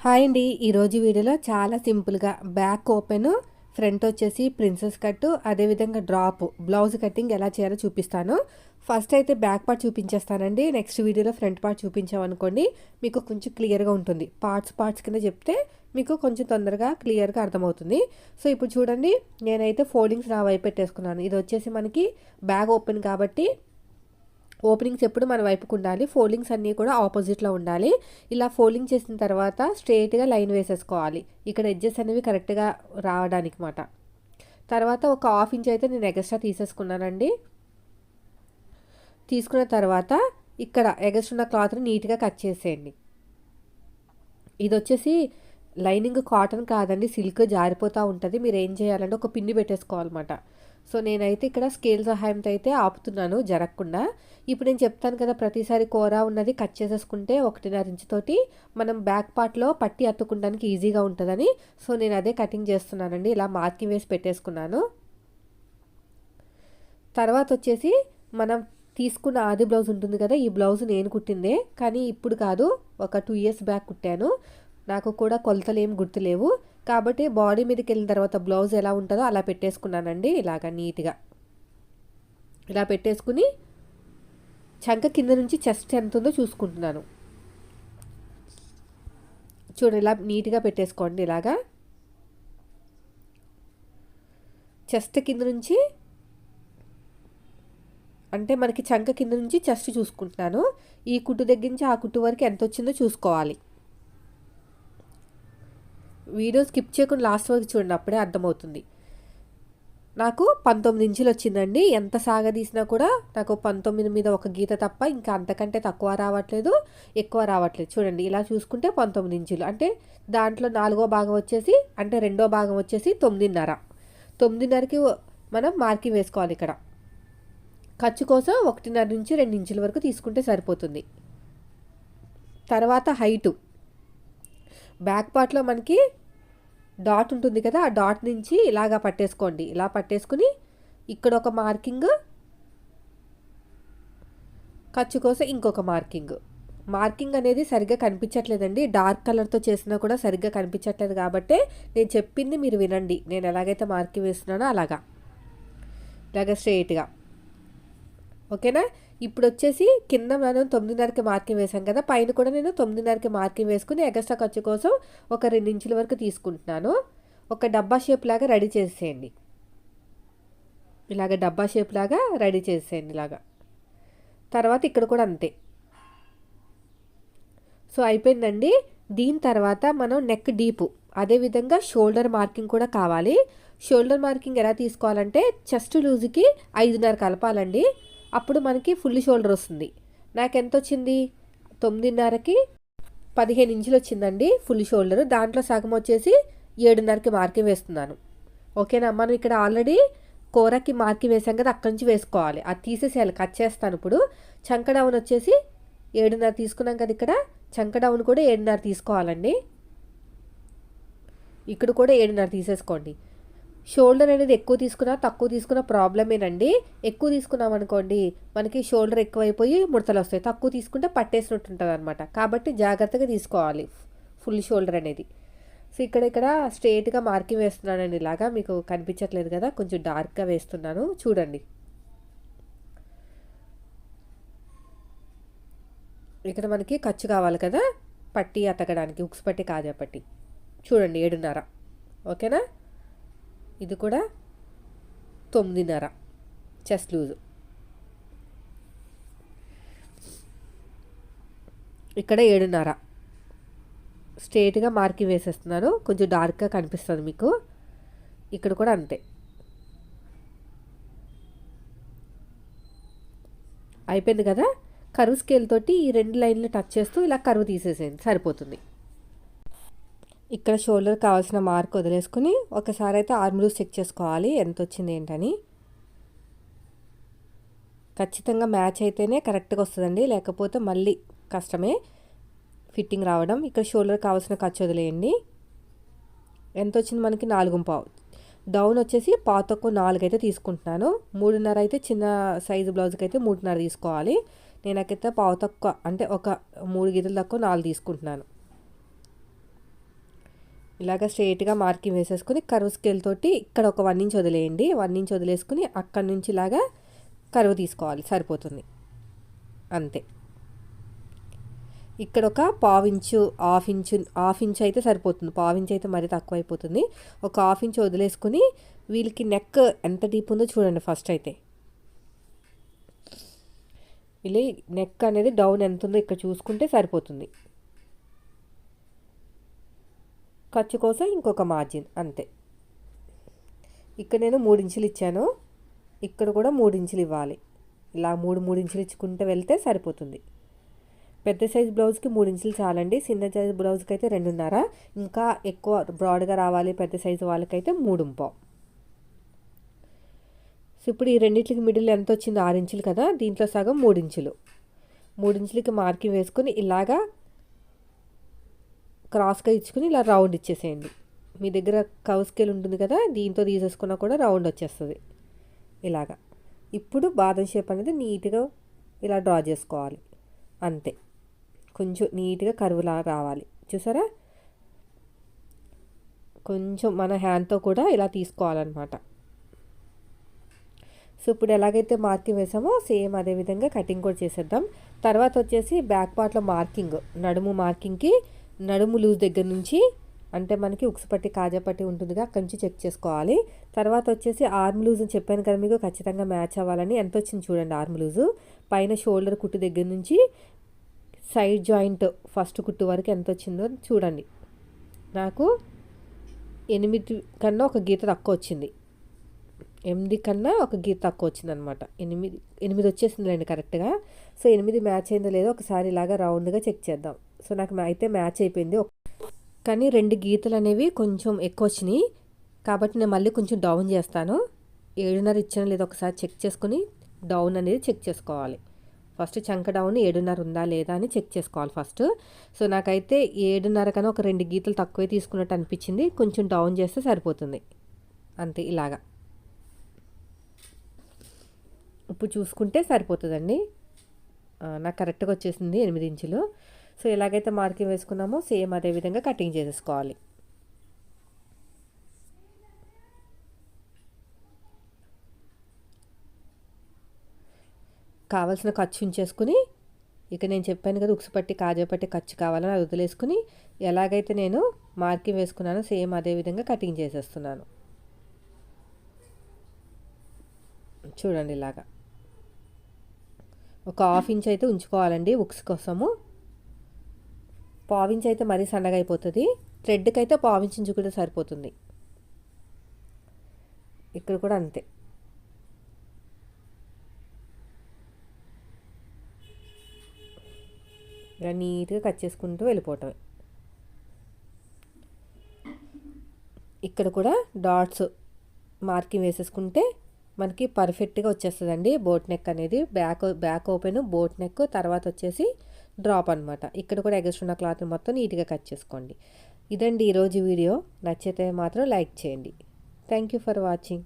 Hi అండి. ఈరోజు వీడియోలో చాలా సింపుల్గా బ్యాక్ ఓపెన్, ఫ్రంట్ వచ్చేసి ప్రిన్సెస్ కట్, అదేవిధంగా డ్రాప్ బ్లౌజ్ కటింగ్ ఎలా చేయాలో చూపిస్తాను. ఫస్ట్ అయితే బ్యాక్ పార్ట్ చూపించేస్తానండి. నెక్స్ట్ వీడియోలో ఫ్రంట్ పార్ట్ చూపించామనుకోండి మీకు కొంచెం క్లియర్గా ఉంటుంది. పార్ట్స్ కింద చెప్తే మీకు కొంచెం తొందరగా క్లియర్గా అర్థమవుతుంది. సో ఇప్పుడు చూడండి, నేనైతే ఫోల్డింగ్స్ నా వైపు పెట్టేసుకున్నాను. ఇది వచ్చేసి మనకి బ్యాక్ ఓపెన్ కాబట్టి ఓపెనింగ్స్ ఎప్పుడు మన వైపుకు ఉండాలి, ఫోల్డింగ్స్ అన్నీ కూడా ఆపోజిట్లో ఉండాలి. ఇలా ఫోల్డింగ్ చేసిన తర్వాత స్ట్రైట్గా లైన్ వేసేసుకోవాలి, ఇక్కడ ఎడ్జెస్ అనేవి కరెక్ట్గా రావడానికి మాట. తర్వాత ఒక హాఫ్ ఇంచ్ అయితే నేను ఎగస్ట్రా తీసేసుకున్నానండి. తీసుకున్న తర్వాత ఇక్కడ ఎగస్ట్రా ఉన్న క్లాత్ని నీట్గా కట్ చేసేయండి. ఇది వచ్చేసి లైనింగ్ కాటన్ కాదండి, సిల్క్ జారిపోతూ ఉంటుంది. మీరు ఏం చేయాలంటే ఒక పిన్ని పెట్టేసుకోవాలన్నమాట. సో నేనైతే ఇక్కడ స్కేల్ సహాయంతో అయితే ఆపుతున్నాను జరగకుండా. ఇప్పుడు నేను చెప్తాను కదా, ప్రతిసారి కూర ఉన్నది కట్ చేసేసుకుంటే 1.5 ఇంచుతోటి మనం బ్యాక్ పార్ట్లో పట్టి అత్తుకోవడానికి ఈజీగా ఉంటుందని. సో నేను అదే కటింగ్ చేస్తున్నానండి. ఇలా మార్కింగ్ వేసి పెట్టేసుకున్నాను. తర్వాత వచ్చేసి మనం తీసుకున్న ఆది బ్లౌజ్ ఉంటుంది కదా, ఈ బ్లౌజ్ నేను కుట్టిందే, కానీ ఇప్పుడు కాదు, ఒక 2 ఇయర్స్ బ్యాక్ కుట్టాను. నాకు కూడా కొలతలు ఏం గుర్తులేవు కాబట్టి బాడీ మీదకి వెళ్ళిన తర్వాత బ్లౌజ్ ఎలా ఉంటుందో అలా పెట్టేసుకున్నానండి. ఇలాగ నీట్గా ఇలా పెట్టేసుకుని చంక కింద నుంచి చెస్ట్ ఎంత ఉందో చూసుకుంటున్నాను. చూడండి, ఇలా నీట్గా పెట్టేసుకోండి. ఇలాగా చెస్ట్ కింద నుంచి, అంటే మనకి చంక కింద నుంచి చెస్ట్ చూసుకుంటున్నాను. ఈ కుట్టు దగ్గర నుంచి ఆ కుట్టు వరకు ఎంత వచ్చిందో చూసుకోవాలి. వీడియో స్కిప్ చేయకుండా లాస్ట్ వరకు చూడండి, అప్పుడే అర్థమవుతుంది. నాకు 19 ఇంచులు వచ్చిందండి. ఎంత సాగదీసినా కూడా నాకు 19 మీద ఒక గీత తప్ప ఇంకా అంతకంటే తక్కువ రావట్లేదు, ఎక్కువ రావట్లేదు. చూడండి, ఇలా చూసుకుంటే 19 ఇంచులు, అంటే దాంట్లో 4వ భాగం వచ్చేసి, అంటే 2వ భాగం వచ్చేసి 9.5. 9.5కి మనం మార్కింగ్ వేసుకోవాలి. ఇక్కడ ఖర్చు కోసం 1.5 నుంచి 2 ఇంచుల వరకు తీసుకుంటే సరిపోతుంది. తర్వాత హైటు, బ్యాక్ పార్ట్లో మనకి డాట్ ఉంటుంది కదా, ఆ డాట్ నుంచి ఇలాగా పట్టేసుకోండి. ఇలా పట్టేసుకుని ఇక్కడ ఒక మార్కింగ్, ఖర్చు కోసం ఇంకొక మార్కింగ్ అనేది సరిగ్గా కనిపించట్లేదండి. డార్క్ కలర్తో చేసినా కూడా సరిగ్గా కనిపించట్లేదు కాబట్టి నేను చెప్పింది మీరు వినండి. నేను ఎలాగైతే మార్కింగ్ వేస్తున్నానో ఇలాగ స్ట్రైట్గా, ఓకేనా. ఇప్పుడు వచ్చేసి కింద మనం 9.5కి మార్కింగ్ వేసాం కదా, పైన కూడా నేను 9.5కి మార్కింగ్ వేసుకుని ఎగస్ట్రా ఖర్చు కోసం ఒక 2 ఇంచుల వరకు తీసుకుంటున్నాను. ఒక డబ్బా షేప్ లాగా రెడీ చేసేయండి. ఇలాగ డబ్బా షేప్ లాగా రెడీ చేసేయండి ఇలాగా. తర్వాత ఇక్కడ కూడా అంతే. సో అయిపోయిందండి. దీని తర్వాత మనం నెక్ డీపు, అదేవిధంగా షోల్డర్ మార్కింగ్ కూడా కావాలి. షోల్డర్ మార్కింగ్ ఎలా తీసుకోవాలంటే చెస్ట్ లూజ్కి 5.5 కలపాలండి. అప్పుడు మనకి ఫుల్ షోల్డర్ వస్తుంది. నాకు ఎంత వచ్చింది, 9.5కి 15 ఇంచులు వచ్చిందండి ఫుల్ షోల్డర్. దాంట్లో సగం వచ్చేసి 7.5కి మార్కింగ్ వేస్తున్నాను. ఓకేనా. మనం ఇక్కడ ఆల్రెడీ కూరకి మార్కింగ్ వేసాం కదా, అక్కడి నుంచి వేసుకోవాలి. అది తీసేసేయాలి, కట్ చేస్తాను ఇప్పుడు. చంక డౌన్ వచ్చేసి 7.5 తీసుకున్నాం కదా, ఇక్కడ చంక డౌన్ కూడా 7.5 తీసుకోవాలండి. ఇక్కడ కూడా 7.5 తీసేసుకోండి. షోల్డర్ అనేది ఎక్కువ తీసుకున్నా తక్కువ తీసుకున్న ప్రాబ్లమేనండి. ఎక్కువ తీసుకున్నాం అనుకోండి మనకి షోల్డర్ ఎక్కువైపోయి ముడతలు వస్తాయి, తక్కువ తీసుకుంటే పట్టేసినట్టు ఉంటుంది అనమాట. కాబట్టి జాగ్రత్తగా తీసుకోవాలి ఫుల్ షోల్డర్ అనేది. సో ఇక్కడ స్ట్రైట్గా మార్కింగ్ వేస్తున్నానండి. ఇలాగా మీకు కనిపించట్లేదు కదా, కొంచెం డార్క్గా వేస్తున్నాను చూడండి. ఇక్కడ మనకి ఖర్చు కావాలి కదా, పట్టి అతకడానికి, ఉక్స్ పట్టి కాజా పట్టి. చూడండి 7.5, ఓకేనా. ఇది కూడా 9.5 చెస్ట్ లూజు. ఇక్కడ 7.5 స్ట్రైట్గా మార్కింగ్ వేసేస్తున్నాను. కొంచెం డార్క్గా కనిపిస్తుంది మీకు. ఇక్కడ కూడా అంతే. అయిపోయింది కదా. కరువు స్కేల్ తోటి ఈ 2 లైన్లు టచ్ చేస్తూ ఇలా కరువు తీసేసేయండి, సరిపోతుంది. ఇక్కడ షోల్డర్ కావాల్సిన మార్క్ వదిలేసుకుని ఒకసారి అయితే ఆర్మ్ లూజ్ చెక్ చేసుకోవాలి ఎంత వచ్చింది ఏంటని. ఖచ్చితంగా మ్యాచ్ అయితేనే కరెక్ట్గా వస్తుందండి, లేకపోతే మళ్ళీ కష్టమే ఫిట్టింగ్ రావడం. ఇక్కడ షోల్డర్ కావాల్సిన ఖర్చు వదిలేయండి. ఎంత వచ్చింది మనకి 4.5. డౌన్ వచ్చేసి పాతకు 4 అయితే తీసుకుంటున్నాను. 3.5 అయితే చిన్న సైజు బ్లౌజ్కి అయితే 3.5 తీసుకోవాలి. నేనైతే పావు తక్కువ, అంటే ఒక 3 గీతలు తక్కువ 4 తీసుకుంటున్నాను. ఇలాగ స్ట్రైట్గా మార్కింగ్ వేసేసుకుని కర్వ్ స్కేల్ తోటి ఇక్కడ ఒక 1 ఇంచ్ వదిలేయండి. 1 ఇంచ్ వదిలేసుకుని అక్కడి నుంచి ఇలాగా కర్వ్ తీసుకోవాలి, సరిపోతుంది అంతే. ఇక్కడ ఒక హాఫ్ ఇంచ్ అయితే సరిపోతుంది. పావు ఇంచ్ అయితే మరీ తక్కువ అయిపోతుంది. ఒక హాఫ్ ఇంచ్ వదిలేసుకుని వీళ్ళకి నెక్ ఎంత డీప్ ఉందో చూడండి. ఫస్ట్ అయితే ఇలా నెక్ అనేది డౌన్ ఎంత ఉందో ఇక్కడ చూసుకుంటే సరిపోతుంది. ఖర్చు కోసం ఇంకొక మార్జిన్ అంతే. ఇక్కడ నేను 3 ఇంచులు ఇచ్చాను, ఇక్కడ కూడా 3 ఇంచులు ఇవ్వాలి. ఇలా 3 ఇంచులు ఇచ్చుకుంటే వెళ్తే సరిపోతుంది. పెద్ద సైజ్ బ్లౌజ్కి 3 ఇంచులు చాలండి. చిన్న సైజ్ బ్లౌజ్కి అయితే 2.5. ఇంకా ఎక్కువ బ్రాడ్గా రావాలి పెద్ద సైజు వాళ్ళకైతే 3.5. సో ఇప్పుడు ఈ రెండింటికి మిడిల్ ఎంత వచ్చింది? 6 ఇంచులు కదా, దీంట్లో సగం 3 ఇంచులు. 3 ఇంచులకి మార్కింగ్ వేసుకొని ఇలాగా క్రాస్గా ఇచ్చుకుని ఇలా రౌండ్ ఇచ్చేసేయండి. మీ దగ్గర కర్వ్ స్కేల్ ఉంటుంది కదా, దీంతో తీసేసుకున్నా కూడా రౌండ్ వచ్చేస్తుంది ఇలాగా. ఇప్పుడు బాదం షేప్ అనేది నీట్గా ఇలా డ్రా చేసుకోవాలి అంతే. కొంచెం నీట్గా కర్వ్లా రావాలి, చూసారా? కొంచెం మన హ్యాండ్తో కూడా ఇలా తీసుకోవాలన్నమాట. సో ఇప్పుడు ఎలాగైతే మార్కింగ్ వేసామో సేమ్ అదే విధంగా కటింగ్ కూడా చేసేద్దాం. తర్వాత వచ్చేసి బ్యాక్ పార్ట్లో మార్కింగ్, నడుము మార్కింగ్కి నడుము లూజ్ దగ్గర నుంచి, అంటే మనకి ఉక్సు పట్టి కాజా పట్టి ఉంటుందిగా, అక్కడి నుంచి చెక్ చేసుకోవాలి. తర్వాత వచ్చేసి ఆర్మ్ లూజ్ అని చెప్పాను కదా మీకు, ఖచ్చితంగా మ్యాచ్ అవ్వాలని. ఎంత వచ్చింది చూడండి ఆర్మ్ లూజు. పైన షోల్డర్ కుట్టు దగ్గర నుంచి సైడ్ జాయింట్ ఫస్ట్ కుట్టు వరకు ఎంత వచ్చిందో చూడండి. నాకు 8 కన్నా ఒక గీత తక్కువ వచ్చింది. 8 కన్నా ఒక గీత తక్కువ వచ్చింది అనమాట. 8 వచ్చేసింది రండి కరెక్ట్గా. సో 8 మ్యాచ్ అయిందో లేదో ఒకసారి ఇలాగా రౌండ్గా చెక్ చేద్దాం. సో నాకు అయితే మ్యాచ్ అయిపోయింది, కానీ 2 గీతలు అనేవి కొంచెం ఎక్కువ వచ్చినాయి కాబట్టి నేను మళ్ళీ కొంచెం డౌన్ చేస్తాను. 7.5 ఇచ్చాను లేదో ఒకసారి చెక్ చేసుకుని డౌన్ అనేది చెక్ చేసుకోవాలి. ఫస్ట్ చంక డౌన్ 7.5 ఉందా లేదా అని చెక్ చేసుకోవాలి ఫస్ట్. సో నాకైతే 7.5 కన్నా ఒక 2 గీతలు తక్కువే తీసుకున్నట్టు అనిపించింది. కొంచెం డౌన్ చేస్తే సరిపోతుంది అంతే. ఇలాగా ఇప్పుడు చూసుకుంటే సరిపోతుందండి. నాకు కరెక్ట్గా వచ్చేసింది 8 ఇంచులు. సో ఎలాగైతే మార్కింగ్ వేసుకున్నామో సేమ్ అదే విధంగా కటింగ్ చేసేసుకోవాలి. కావాల్సిన ఖర్చు ఉంచేసుకుని, ఇక నేను చెప్పాను కదా ఉక్సు పట్టి కాజా పట్టి ఖర్చు కావాలని అది వదిలేసుకుని ఎలాగైతే నేను మార్కింగ్ వేసుకున్నానో సేమ్ అదే విధంగా కటింగ్ చేసేస్తున్నాను. చూడండి ఇలాగా ఒక హాఫ్ ఇంచ్ అయితే ఉంచుకోవాలండి ఉక్స్ కోసము. పావించి అయితే మరీ సన్నగా అయిపోతుంది. థ్రెడ్కి అయితే పావించి కూడా సరిపోతుంది. ఇక్కడ కూడా అంతే. ఇలా నీట్గా కట్ చేసుకుంటూ వెళ్ళిపోవటమే. ఇక్కడ కూడా డాట్స్ మార్కింగ్ వేసేసుకుంటే మనకి పర్ఫెక్ట్గా వచ్చేస్తుందండి. బోట్ నెక్ అనేది బ్యాక్ ఓపెన్, బోట్ నెక్, తర్వాత వచ్చేసి డ్రాప్ అనమాట. ఇక్కడ కూడా ఎగస్ట్ ఉన్న క్లాత్ మొత్తం నీట్గా కట్ చేసుకోండి. ఇదండి ఈరోజు వీడియో. నచ్చితే మాత్రం లైక్ చేయండి. Thank you for watching.